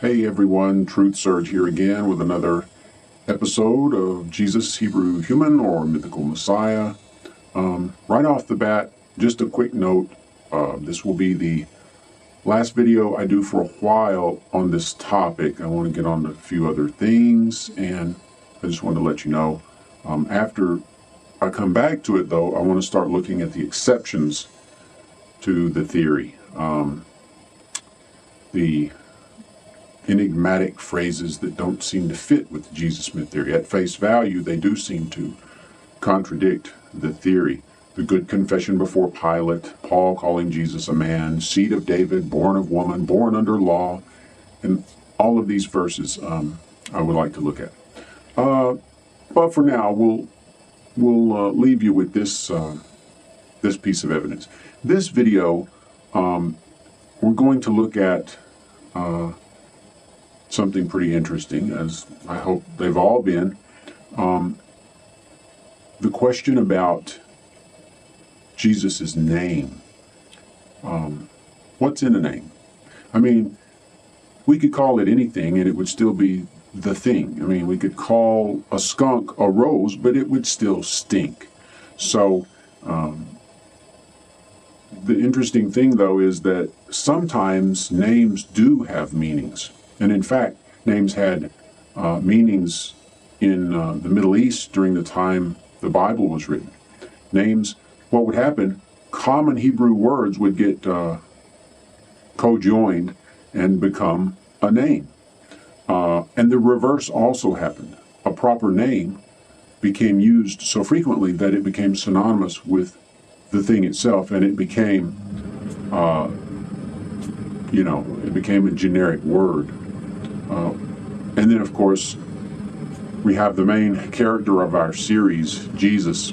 Hey everyone, Truth Surge here again with another episode of Jesus, Hebrew Human or Mythical Messiah. Right off the bat, just a quick note, this will be the last video I do for a while on this topic. I want to get on to a few other things, and I just wanted to let you know. After I come back to it though, I want to start looking at the exceptions to the theory. The enigmatic phrases that don't seem to fit with the Jesus myth theory. At face value, they do seem to contradict the theory. The good confession before Pilate, Paul calling Jesus a man, seed of David, born of woman, born under law, and all of these verses I would like to look at. But for now, we'll leave you with this this piece of evidence. This video, we're going to look at something pretty interesting, as I hope they've all been. The question about Jesus' name. What's in a name? I mean, we could call it anything and it would still be the thing. I mean, we could call a skunk a rose, but it would still stink. So, the interesting thing, though, is that sometimes names do have meanings. And in fact, names had meanings in the Middle East during the time the Bible was written. Names, what would happen, common Hebrew words would get co-joined and become a name. And the reverse also happened. A proper name became used so frequently that it became synonymous with the thing itself, and it became, it became a generic word. And then, of course, we have the main character of our series, Jesus.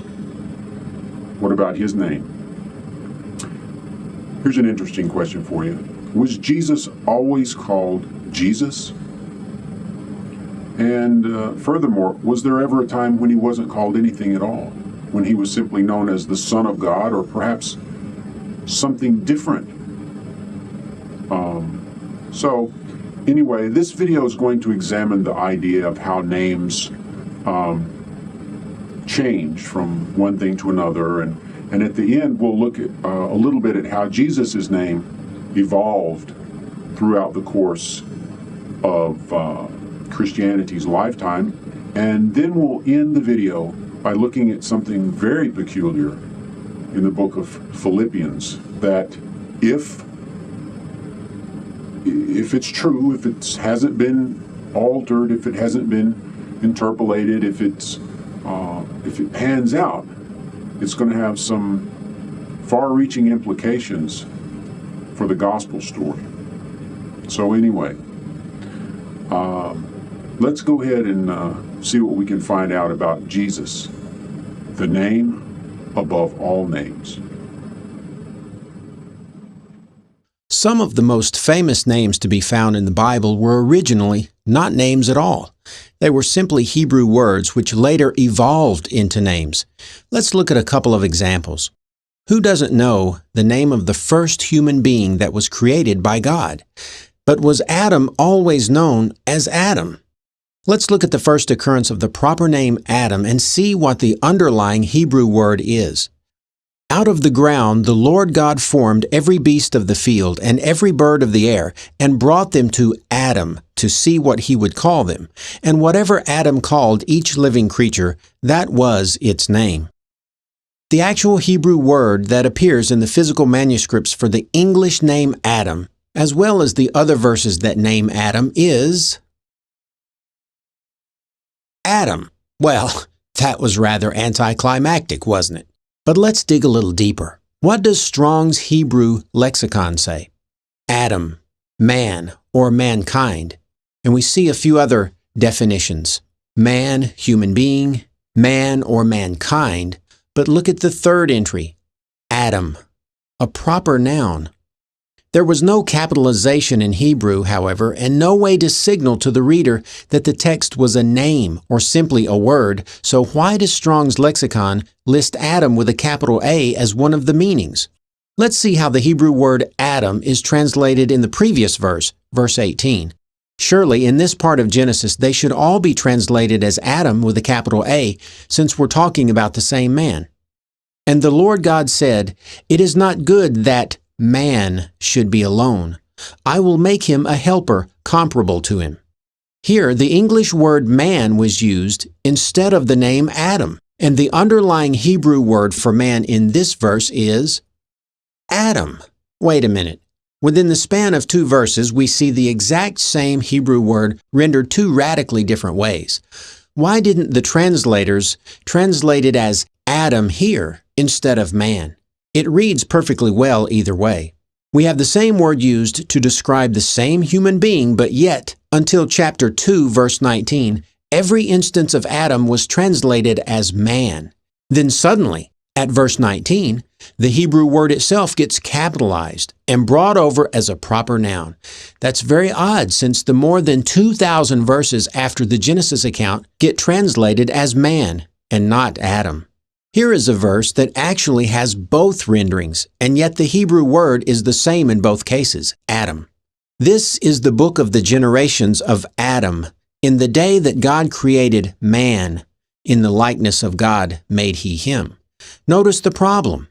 What about his name? Here's an interesting question for you. Was Jesus always called Jesus? And furthermore, was there ever a time when he wasn't called anything at all? When he was simply known as the Son of God, or perhaps something different? So anyway, this video is going to examine the idea of how names change from one thing to another, and at the end we'll look at a little bit at how Jesus' name evolved throughout the course of Christianity's lifetime, and then we'll end the video by looking at something very peculiar in the book of Philippians, that if it's true, if it hasn't been altered, if it hasn't been interpolated, if it pans out, it's going to have some far-reaching implications for the gospel story. So anyway, let's go ahead and see what we can find out about Jesus, the name above all names. Some of the most famous names to be found in the Bible were originally not names at all. They were simply Hebrew words which later evolved into names. Let's look at a couple of examples. Who doesn't know the name of the first human being that was created by God? But was Adam always known as Adam? Let's look at the first occurrence of the proper name Adam and see what the underlying Hebrew word is. Out of the ground the Lord God formed every beast of the field and every bird of the air, and brought them to Adam to see what he would call them. And whatever Adam called each living creature, that was its name. The actual Hebrew word that appears in the physical manuscripts for the English name Adam, as well as the other verses that name Adam, is Adam. Well, that was rather anticlimactic, wasn't it? But let's dig a little deeper. What does Strong's Hebrew lexicon say? Adam, man, or mankind. And we see a few other definitions. Man, human being, man or mankind. But look at the third entry, Adam, a proper noun. There was no capitalization in Hebrew, however, and no way to signal to the reader that the text was a name or simply a word, so why does Strong's lexicon list Adam with a capital A as one of the meanings? Let's see how the Hebrew word Adam is translated in the previous verse, verse 18. Surely, in this part of Genesis, they should all be translated as Adam with a capital A, since we're talking about the same man. And the Lord God said, "It is not good that man should be alone. I will make him a helper comparable to him." Here, the English word man was used instead of the name Adam, and the underlying Hebrew word for man in this verse is Adam. Wait a minute. Within the span of 2 verses, we see the exact same Hebrew word rendered 2 radically different ways. Why didn't the translators translate it as Adam here instead of man? It reads perfectly well either way. We have the same word used to describe the same human being, but yet, until chapter 2, verse 19, every instance of Adam was translated as man. Then suddenly, at verse 19, the Hebrew word itself gets capitalized and brought over as a proper noun. That's very odd, since the more than 2,000 verses after the Genesis account get translated as man and not Adam. Here is a verse that actually has both renderings, and yet the Hebrew word is the same in both cases, Adam. This is the book of the generations of Adam. In the day that God created man, in the likeness of God made he him. Notice the problem.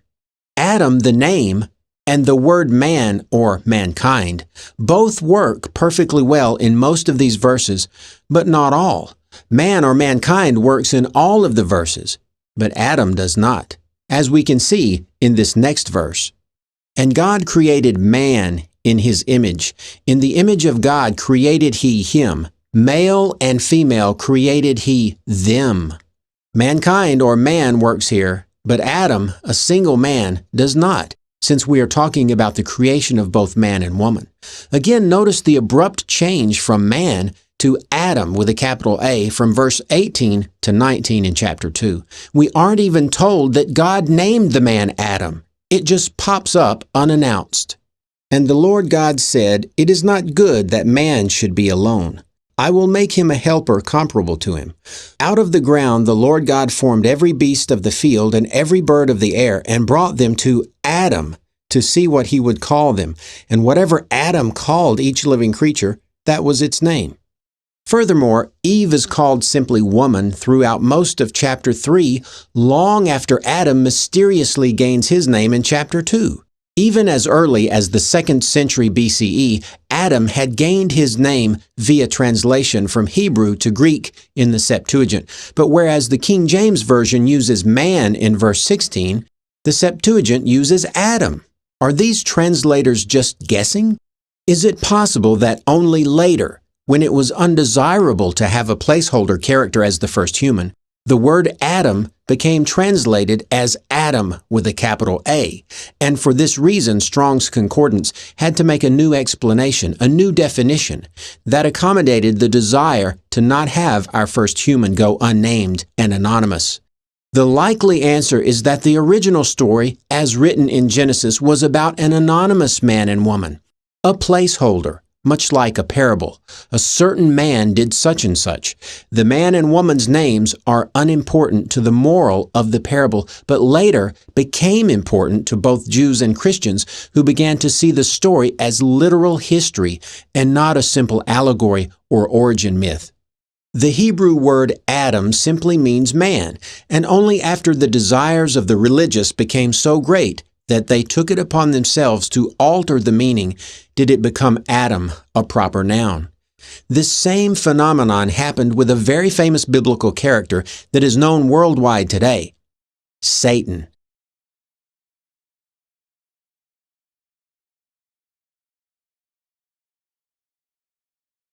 Adam, the name, and the word man, or mankind, both work perfectly well in most of these verses, but not all. Man or mankind works in all of the verses, but Adam does not, as we can see in this next verse. And God created man in his image. In the image of God created he him. Male and female created he them. Mankind or man works here, but Adam, a single man, does not, since we are talking about the creation of both man and woman. Again, notice the abrupt change from man to Adam with a capital A from verse 18 to 19 in chapter 2. We aren't even told that God named the man Adam. It just pops up unannounced. And the Lord God said, "It is not good that man should be alone. I will make him a helper comparable to him." Out of the ground the Lord God formed every beast of the field and every bird of the air and brought them to Adam to see what he would call them. And whatever Adam called each living creature, that was its name. Furthermore, Eve is called simply woman throughout most of chapter 3, long after Adam mysteriously gains his name in chapter 2. Even as early as the 2nd century BCE, Adam had gained his name via translation from Hebrew to Greek in the Septuagint. But whereas the King James Version uses man in verse 16, the Septuagint uses Adam. Are these translators just guessing? Is it possible that only later, when it was undesirable to have a placeholder character as the first human, the word Adam became translated as Adam with a capital A, and for this reason Strong's Concordance had to make a new explanation, a new definition, that accommodated the desire to not have our first human go unnamed and anonymous. The likely answer is that the original story, as written in Genesis, was about an anonymous man and woman, a placeholder, much like a parable. A certain man did such and such. The man and woman's names are unimportant to the moral of the parable, but later became important to both Jews and Christians who began to see the story as literal history and not a simple allegory or origin myth. The Hebrew word Adam simply means man, and only after the desires of the religious became so great that they took it upon themselves to alter the meaning did it become Adam, a proper noun. This same phenomenon happened with a very famous biblical character that is known worldwide today, Satan.